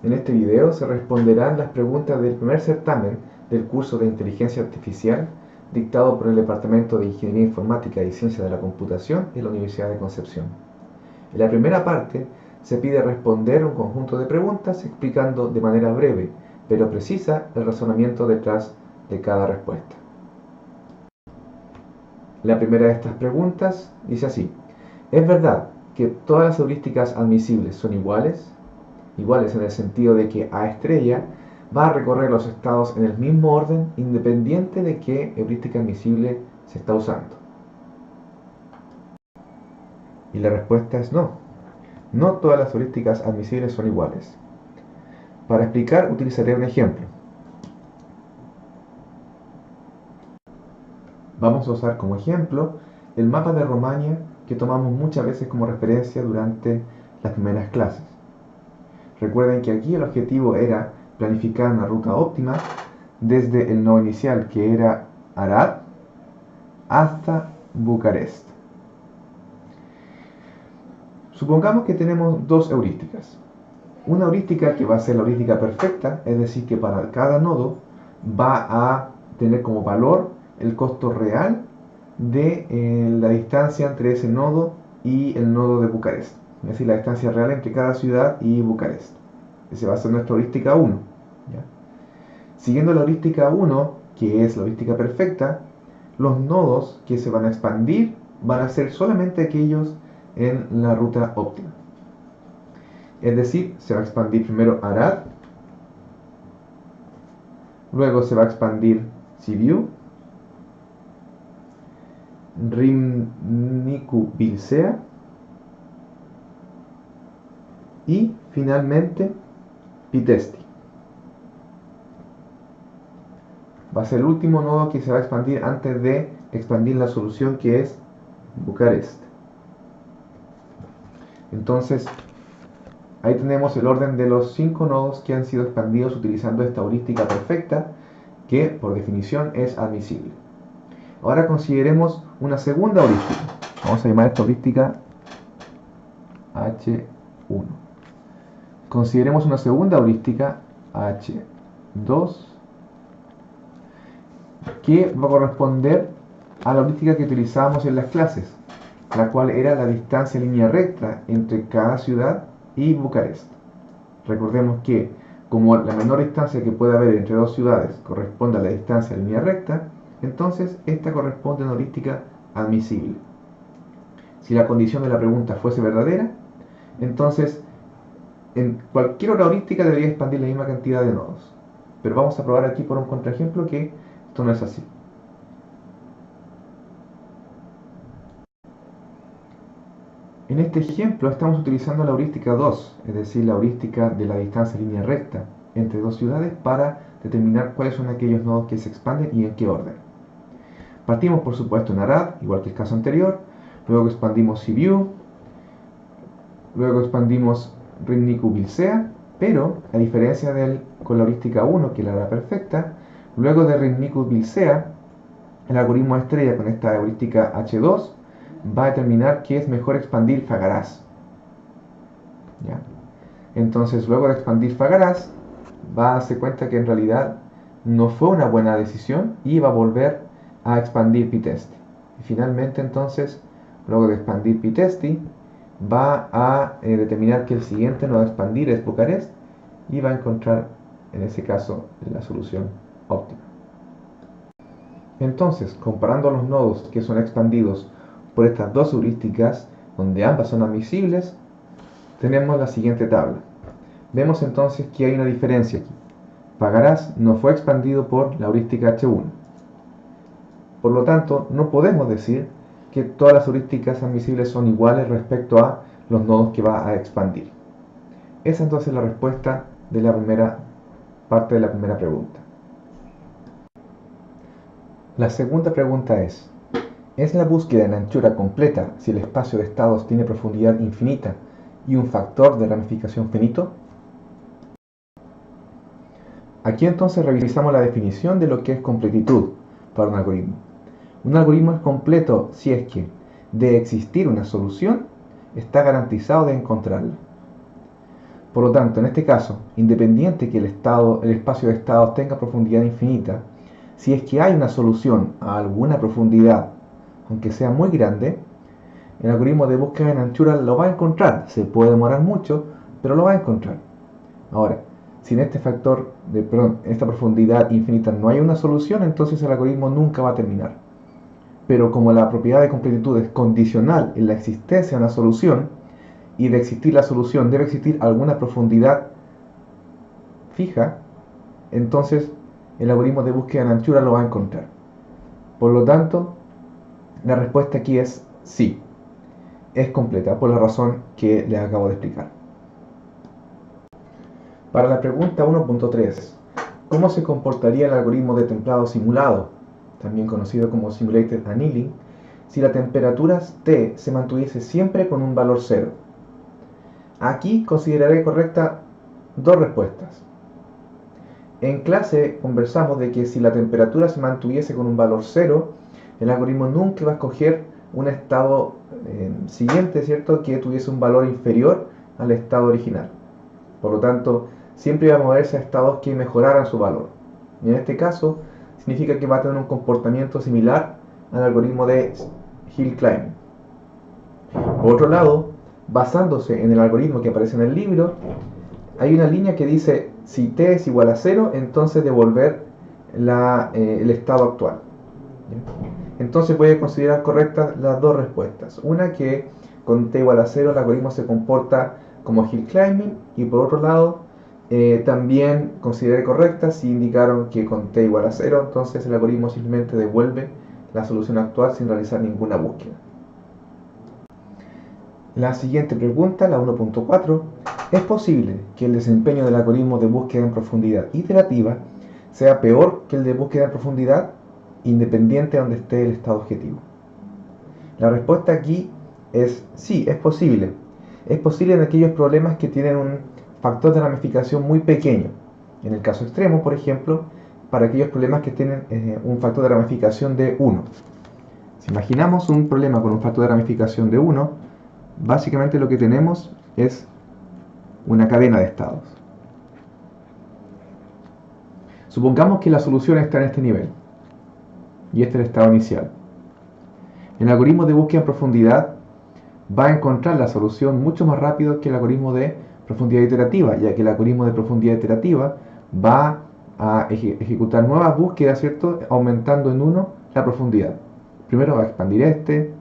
En este video se responderán las preguntas del primer certamen del curso de Inteligencia Artificial dictado por el Departamento de Ingeniería Informática y Ciencia de la Computación en la Universidad de Concepción. En la primera parte se pide responder un conjunto de preguntas explicando de manera breve pero precisa el razonamiento detrás de cada respuesta. La primera de estas preguntas dice así: ¿es verdad que todas las heurísticas admisibles son iguales? Iguales en el sentido de que A estrella va a recorrer los estados en el mismo orden independiente de qué heurística admisible se está usando. Y la respuesta es no. No todas las heurísticas admisibles son iguales. Para explicar utilizaré un ejemplo. Vamos a usar como ejemplo el mapa de Romaña que tomamos muchas veces como referencia durante las primeras clases. Recuerden que aquí el objetivo era planificar una ruta óptima desde el nodo inicial, que era Arad, hasta Bucarest. Supongamos que tenemos dos heurísticas. Una heurística que va a ser la heurística perfecta, es decir, que para cada nodo va a tener como valor el costo real de la distancia entre ese nodo y el nodo de Bucarest. Es decir, la distancia real entre cada ciudad y Bucarest. Esa va a ser nuestra heurística 1. ¿Ya? Siguiendo la heurística 1, que es la heurística perfecta, los nodos que se van a expandir van a ser solamente aquellos en la ruta óptima. Es decir, se va a expandir primero Arad, luego se va a expandir Sibiu, Rymnicu-Vilcea y finalmente Pitesti. Va a ser el último nodo que se va a expandir antes de expandir la solución, que es Bucarest. Entonces, ahí tenemos el orden de los 5 nodos que han sido expandidos utilizando esta heurística perfecta, que por definición es admisible. Ahora consideremos una segunda heurística. Vamos a llamar esta heurística H1. Consideremos una segunda heurística H2, que va a corresponder a la heurística que utilizábamos en las clases, la cual era la distancia en línea recta entre cada ciudad y Bucarest. Recordemos que como la menor distancia que puede haber entre dos ciudades corresponde a la distancia en línea recta, entonces esta corresponde a una heurística admisible. Si la condición de la pregunta fuese verdadera, entonces en cualquier otra heurística debería expandir la misma cantidad de nodos. Pero vamos a probar aquí por un contraejemplo que esto no es así. En este ejemplo estamos utilizando la heurística 2, es decir, la heurística de la distancia en línea recta entre dos ciudades para determinar cuáles son aquellos nodos que se expanden y en qué orden. Partimos por supuesto en Arad, igual que el caso anterior, luego expandimos Sibiu, luego expandimos Rymnicu-Vilcea, pero a diferencia con la heurística 1, que era la perfecta, luego de Rymnicu-Vilcea, el algoritmo estrella con esta heurística H2 va a determinar que es mejor expandir Fagaraz. ¿Ya? Entonces, luego de expandir Fagaraz, va a darse cuenta que en realidad no fue una buena decisión y va a volver a expandir Pitesti. Y finalmente, entonces, luego de expandir Pitesti, va a determinar que el siguiente nodo a expandir es Bucarest y va a encontrar, en ese caso, la solución óptima. Entonces, comparando los nodos que son expandidos por estas dos heurísticas, donde ambas son admisibles, tenemos la siguiente tabla. Vemos entonces que hay una diferencia aquí. Fagaraz no fue expandido por la heurística H1. Por lo tanto, no podemos decir que todas las heurísticas admisibles son iguales respecto a los nodos que va a expandir. Esa entonces es la respuesta de la primera parte de la primera pregunta. La segunda pregunta es la búsqueda en anchura completa si el espacio de estados tiene profundidad infinita y un factor de ramificación finito? Aquí entonces revisamos la definición de lo que es completitud para un algoritmo. Un algoritmo es completo si es que, de existir una solución, está garantizado de encontrarla. Por lo tanto, en este caso, independiente que el espacio de estados tenga profundidad infinita, si es que hay una solución a alguna profundidad, aunque sea muy grande, el algoritmo de búsqueda en anchura lo va a encontrar. Se puede demorar mucho, pero lo va a encontrar. Ahora, si en esta profundidad infinita no hay una solución, entonces el algoritmo nunca va a terminar. Pero como la propiedad de completitud es condicional en la existencia de una solución, y de existir la solución debe existir alguna profundidad fija, entonces el algoritmo de búsqueda en anchura lo va a encontrar. Por lo tanto, la respuesta aquí es sí. Es completa por la razón que les acabo de explicar. Para la pregunta 1.3, ¿cómo se comportaría el algoritmo de templado simulado, también conocido como Simulated Annealing, si la temperatura T se mantuviese siempre con un valor 0? Aquí consideraré correcta dos respuestas. En clase conversamos de que si la temperatura se mantuviese con un valor 0, el algoritmo nunca va a escoger un estado siguiente, ¿cierto?, que tuviese un valor inferior al estado original. Por lo tanto, siempre va a moverse a estados que mejoraran su valor. Y en este caso, significa que va a tener un comportamiento similar al algoritmo de Hill Climbing. Por otro lado, basándose en el algoritmo que aparece en el libro, hay una línea que dice: si t es igual a 0, entonces devolver el estado actual. Entonces voy a considerar correctas las dos respuestas. Una, que con t igual a 0 el algoritmo se comporta como Hill Climbing, y por otro lado, también consideré correcta si indicaron que con t igual a 0, entonces el algoritmo simplemente devuelve la solución actual sin realizar ninguna búsqueda. La siguiente pregunta, la 1.4, ¿es posible que el desempeño del algoritmo de búsqueda en profundidad iterativa sea peor que el de búsqueda en profundidad independiente de donde esté el estado objetivo? La respuesta aquí es sí, es posible. Es posible en aquellos problemas que tienen un factor de ramificación muy pequeño. En el caso extremo, por ejemplo, para aquellos problemas que tienen un factor de ramificación de 1. Si imaginamos un problema con un factor de ramificación de 1, básicamente lo que tenemos es una cadena de estados. Supongamos que la solución está en este nivel, y este es el estado inicial. El algoritmo de búsqueda en profundidad va a encontrar la solución mucho más rápido que el algoritmo de profundidad iterativa, ya que el algoritmo de profundidad iterativa va a ejecutar nuevas búsquedas, ¿cierto?, aumentando en 1 la profundidad. Primero va a expandir este,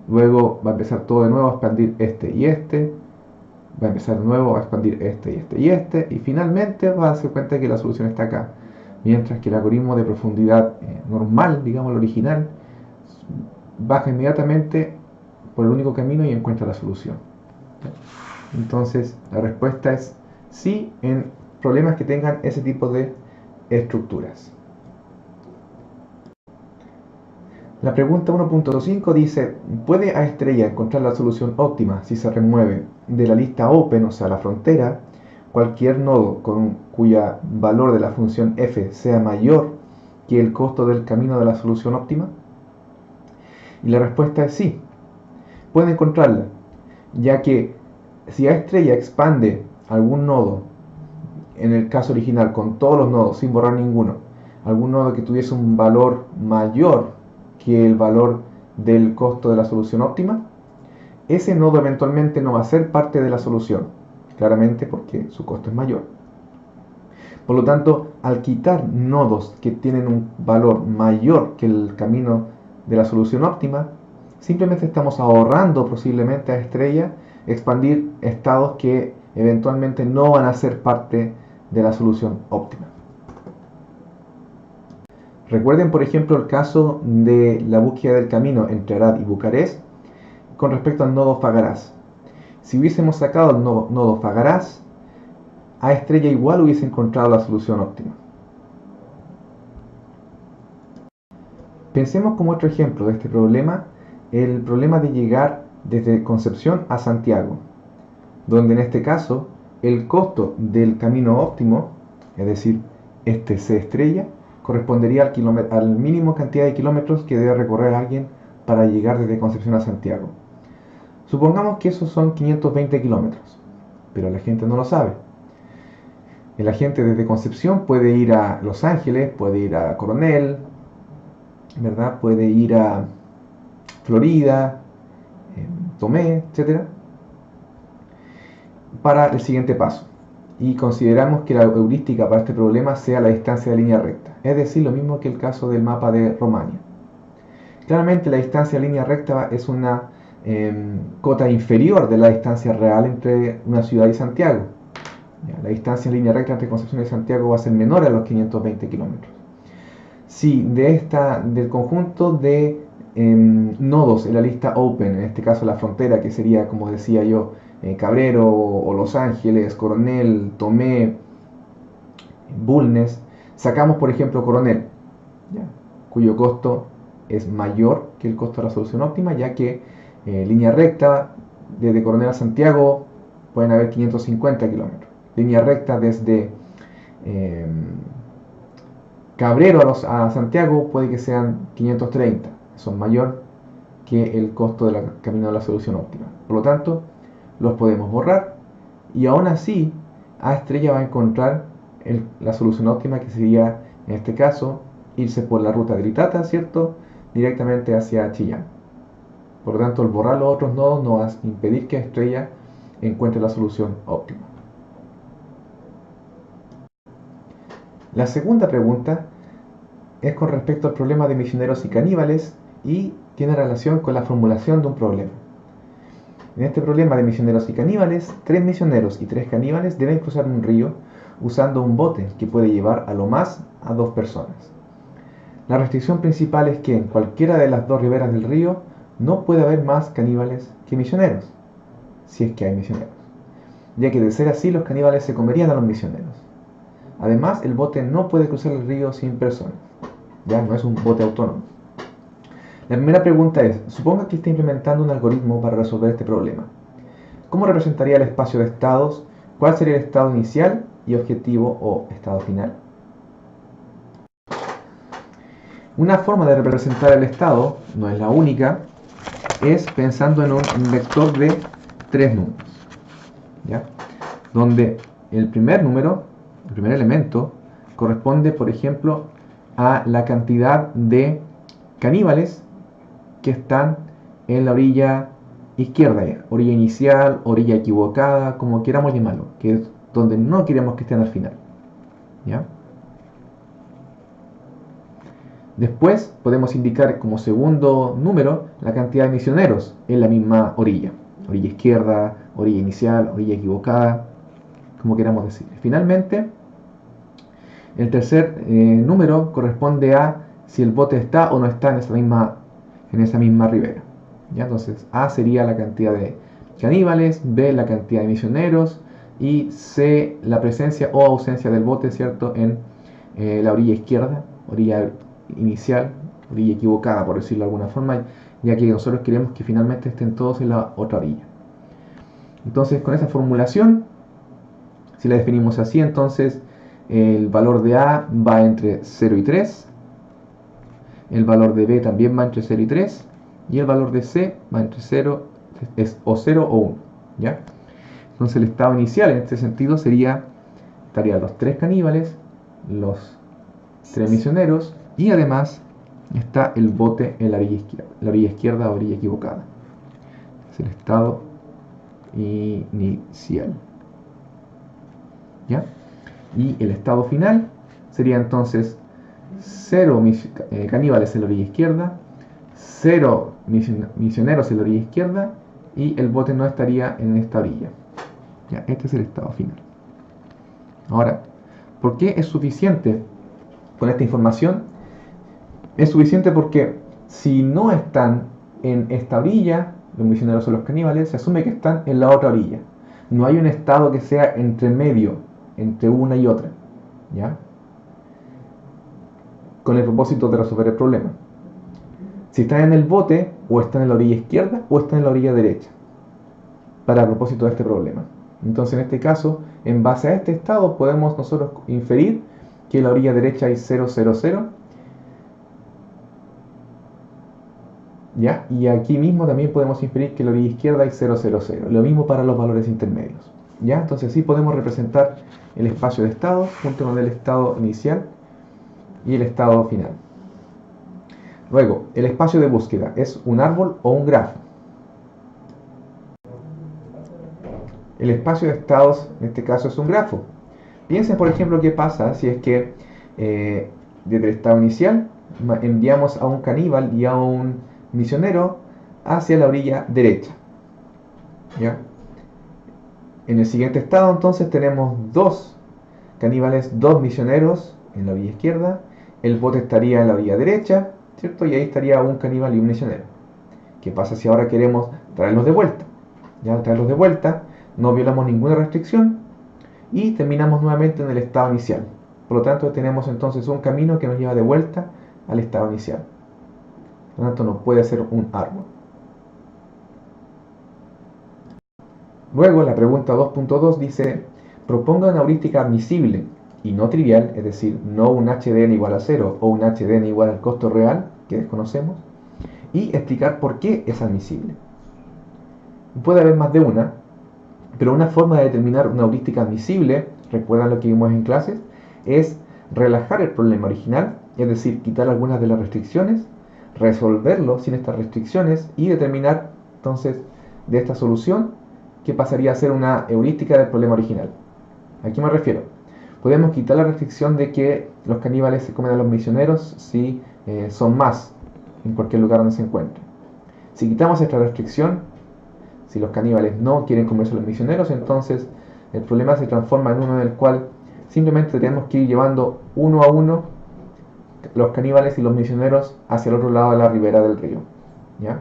luego va a empezar todo de nuevo a expandir este y este, va a empezar de nuevo a expandir este y este y este, y finalmente va a darse cuenta de que la solución está acá. Mientras que el algoritmo de profundidad normal, digamos el original, baja inmediatamente por el único camino y encuentra la solución. Entonces la respuesta es sí en problemas que tengan ese tipo de estructuras. La pregunta 1.5 dice: ¿puede A estrella encontrar la solución óptima si se remueve de la lista open, o sea la frontera, cualquier nodo cuya valor de la función f sea mayor que el costo del camino de la solución óptima? Y la respuesta es sí, puede encontrarla, ya que si A estrella expande algún nodo, en el caso original con todos los nodos sin borrar ninguno, algún nodo que tuviese un valor mayor que el valor del costo de la solución óptima, ese nodo eventualmente no va a ser parte de la solución, claramente porque su costo es mayor. Por lo tanto, al quitar nodos que tienen un valor mayor que el camino de la solución óptima, simplemente estamos ahorrando posiblemente a estrella expandir estados que eventualmente no van a ser parte de la solución óptima. Recuerden, por ejemplo, el caso de la búsqueda del camino entre Arad y Bucarest con respecto al nodo Fagaraz. Si hubiésemos sacado el nodo Fagaraz, A estrella igual hubiese encontrado la solución óptima. Pensemos como otro ejemplo de este problema, el problema de llegar desde Concepción a Santiago, donde en este caso el costo del camino óptimo, es decir, este C estrella, correspondería al mínimo cantidad de kilómetros que debe recorrer alguien para llegar desde Concepción a Santiago. Supongamos que esos son 520 kilómetros. pero la gente no lo sabe. La gente desde Concepción puede ir a Los Ángeles, puede ir a Coronel, ¿verdad? Puede ir a Florida, Tomé, etcétera, para el siguiente paso. Y consideramos que la heurística para este problema sea la distancia de línea recta, es decir, lo mismo que el caso del mapa de Romania. Claramente la distancia de línea recta es una cota inferior de la distancia real entre una ciudad y Santiago. La distancia en línea recta entre Concepción y Santiago va a ser menor a los 520 kilómetros. Si del conjunto de nodos en la lista Open, en este caso la frontera, que sería, como decía yo, Cabrero o Los Ángeles, Coronel, Tomé, Bulnes, sacamos por ejemplo Coronel, ¿ya? Cuyo costo es mayor que el costo de la solución óptima, ya que línea recta desde Coronel a Santiago pueden haber 550 kilómetros. Línea recta desde Cabrero a Santiago puede que sean 530, son mayor que el costo del camino de la solución óptima. Por lo tanto, los podemos borrar y aún así A estrella va a encontrar la solución óptima, que sería en este caso irse por la ruta Tritata, ¿cierto? Directamente hacia Chillán. Por lo tanto, el borrar los otros nodos no va a impedir que A estrella encuentre la solución óptima. La segunda pregunta es con respecto al problema de misioneros y caníbales y tiene relación con la formulación de un problema. En este problema de misioneros y caníbales, 3 misioneros y 3 caníbales deben cruzar un río usando un bote que puede llevar a lo más a 2 personas. La restricción principal es que en cualquiera de las 2 riberas del río no puede haber más caníbales que misioneros, si es que hay misioneros, ya que de ser así los caníbales se comerían a los misioneros. Además, el bote no puede cruzar el río sin personas, ya no es un bote autónomo. La primera pregunta es, suponga que esté implementando un algoritmo para resolver este problema. ¿Cómo representaría el espacio de estados? ¿Cuál sería el estado inicial y objetivo o estado final? Una forma de representar el estado, no es la única, es pensando en un vector de 3 números, ¿ya? Donde el primer número, el primer elemento, corresponde, por ejemplo, a la cantidad de caníbales que están en la orilla izquierda, orilla inicial, orilla equivocada, como queramos llamarlo, que es donde no queremos que estén al final, ¿ya? Después podemos indicar como segundo número la cantidad de misioneros en la misma orilla, orilla izquierda, orilla inicial, orilla equivocada, como queramos decir. Finalmente, el tercer número corresponde a si el bote está o no está en esa misma ribera. ¿Ya? Entonces, A sería la cantidad de caníbales, B la cantidad de misioneros y C la presencia o ausencia del bote, ¿cierto? En la orilla izquierda, orilla inicial, orilla equivocada, por decirlo de alguna forma, ya que nosotros queremos que finalmente estén todos en la otra orilla. Entonces, con esa formulación, si la definimos así, entonces el valor de A va entre 0 y 3, el valor de B también va entre 0 y 3, y el valor de C va entre 0 o 0 o 1, ¿ya? Entonces el estado inicial en este sentido estarían los 3 caníbales, los 3 misioneros, y además está el bote en la orilla izquierda o orilla equivocada. Es el estado inicial, ¿ya? Y el estado final sería entonces 0 caníbales en la orilla izquierda, 0 misioneros en la orilla izquierda y el bote no estaría en esta orilla. ¿Ya? Este es el estado final. Ahora, ¿por qué es suficiente con esta información? Es suficiente porque si no están en esta orilla, los misioneros o los caníbales, se asume que están en la otra orilla. No hay un estado que sea entre medio, entre una y otra, ¿ya? Con el propósito de resolver el problema. Si están en el bote, o están en la orilla izquierda o están en la orilla derecha, para el propósito de este problema. Entonces, en este caso, en base a este estado, podemos nosotros inferir que en la orilla derecha hay 0, 0, 0, ¿ya? Y aquí mismo también podemos inferir que en la orilla izquierda hay 0, 0, 0. Lo mismo para los valores intermedios. ¿Ya? Entonces así podemos representar el espacio de estado junto con el estado inicial y el estado final. Luego, el espacio de búsqueda es un árbol o un grafo. El espacio de estados en este caso es un grafo. Piensen, por ejemplo, qué pasa si es que desde el estado inicial enviamos a un caníbal y a un misionero hacia la orilla derecha. ¿Ya? En el siguiente estado entonces tenemos dos caníbales, dos misioneros en la orilla izquierda, el bote estaría en la orilla derecha, ¿cierto? Y ahí estaría un caníbal y un misionero. ¿Qué pasa si ahora queremos traerlos de vuelta? Ya al traerlos de vuelta no violamos ninguna restricción y terminamos nuevamente en el estado inicial. Por lo tanto tenemos entonces un camino que nos lleva de vuelta al estado inicial. Por lo tanto no puede ser un árbol. Luego la pregunta 2.2 dice, proponga una heurística admisible y no trivial, es decir, no un HDN igual a 0 o un HDN igual al costo real, que desconocemos, y explicar por qué es admisible. Puede haber más de una, pero una forma de determinar una heurística admisible, recuerdan lo que vimos en clases, es relajar el problema original, es decir, quitar algunas de las restricciones, resolverlo sin estas restricciones y determinar entonces de esta solución que pasaría a ser una heurística del problema original. ¿A qué me refiero? Podemos quitar la restricción de que los caníbales se comen a los misioneros si son más en cualquier lugar donde se encuentren. Si quitamos esta restricción, si los caníbales no quieren comerse a los misioneros, entonces el problema se transforma en uno en el cual simplemente tenemos que ir llevando uno a uno los caníbales y los misioneros hacia el otro lado de la ribera del río. ¿Ya?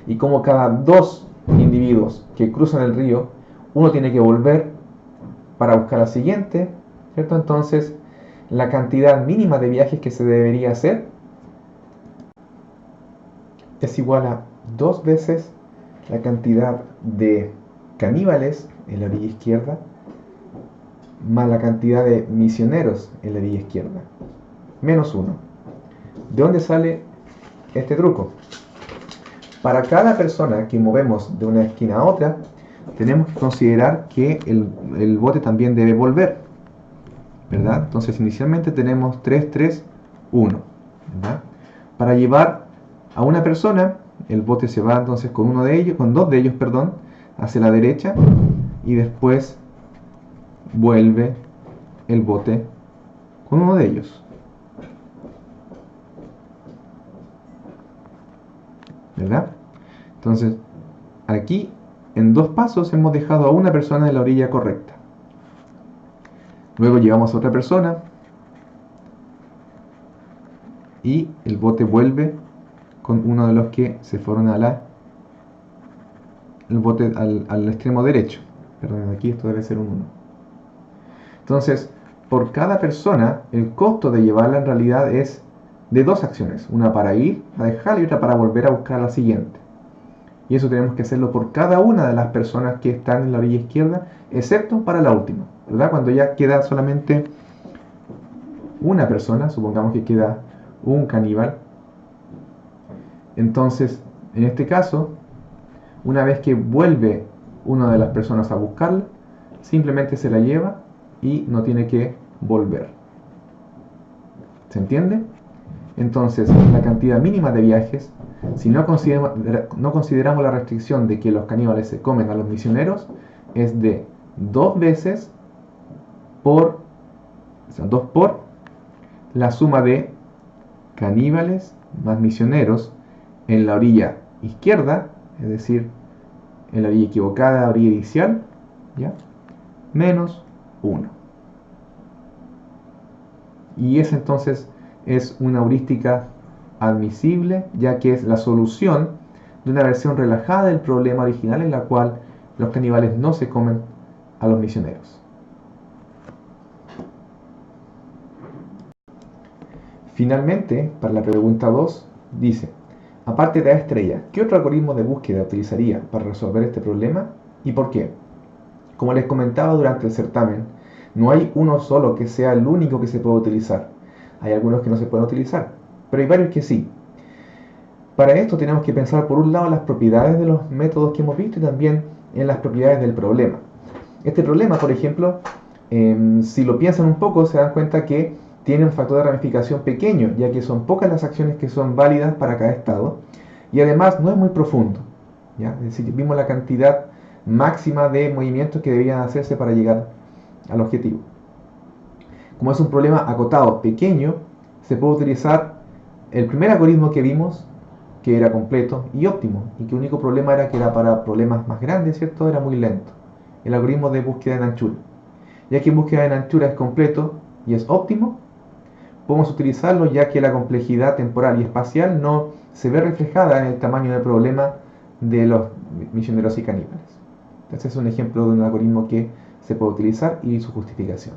Y como cada dos individuos que cruzan el río, uno tiene que volver para buscar al siguiente, ¿cierto? Entonces, la cantidad mínima de viajes que se debería hacer es igual a 2 veces la cantidad de caníbales en la orilla izquierda más la cantidad de misioneros en la orilla izquierda, menos 1. ¿De dónde sale este truco? Para cada persona que movemos de una esquina a otra, tenemos que considerar que el bote también debe volver, ¿verdad? Entonces inicialmente tenemos 3, 3, 1, ¿verdad? Para llevar a una persona, el bote se va entonces con dos de ellos, hacia la derecha y después vuelve el bote con uno de ellos, ¿verdad? Entonces, aquí en 2 pasos hemos dejado a una persona en la orilla correcta. Luego llevamos a otra persona y el bote vuelve con uno de los que se fueron el bote al extremo derecho. Perdón, aquí esto debe ser un 1. Entonces, por cada persona, el costo de llevarla en realidad es de 2 acciones. Una para ir a dejarla y otra para volver a buscar a la siguiente. Y eso tenemos que hacerlo por cada una de las personas que están en la orilla izquierda, excepto para la última, ¿verdad? Cuando ya queda solamente una persona, supongamos que queda un caníbal. Entonces, en este caso, una vez que vuelve una de las personas a buscarla, simplemente se la lleva y no tiene que volver. ¿Se entiende? Entonces, la cantidad mínima de viajes, si no consideramos la restricción de que los caníbales se comen a los misioneros, es de 2 veces por 2 por la suma de caníbales más misioneros en la orilla izquierda, es decir, en la orilla equivocada, orilla inicial, ¿ya? Menos 1. Y esa entonces es una heurística admisible, ya que es la solución de una versión relajada del problema original en la cual los caníbales no se comen a los misioneros. Finalmente, para la pregunta 2, dice, aparte de A estrella, ¿qué otro algoritmo de búsqueda utilizaría para resolver este problema y por qué? Como les comentaba durante el certamen, no hay uno solo que sea el único que se puede utilizar. Hay algunos que no se pueden utilizar, pero hay varios que sí. Para esto tenemos que pensar por un lado en las propiedades de los métodos que hemos visto y también en las propiedades del problema. Este problema, por ejemplo, si lo piensan un poco, se dan cuenta que tiene un factor de ramificación pequeño, ya que son pocas las acciones que son válidas para cada estado, y además no es muy profundo, ¿ya? Es decir, vimos la cantidad máxima de movimientos que debían hacerse para llegar al objetivo. Como es un problema acotado, pequeño, se puede utilizar el primer algoritmo que vimos, que era completo y óptimo, y que el único problema era que era para problemas más grandes, ¿cierto? Era muy lento. El algoritmo de búsqueda en anchura. Ya que en búsqueda en anchura es completo y es óptimo, podemos utilizarlo ya que la complejidad temporal y espacial no se ve reflejada en el tamaño del problema de los misioneros y caníbales. Este es un ejemplo de un algoritmo que se puede utilizar y su justificación.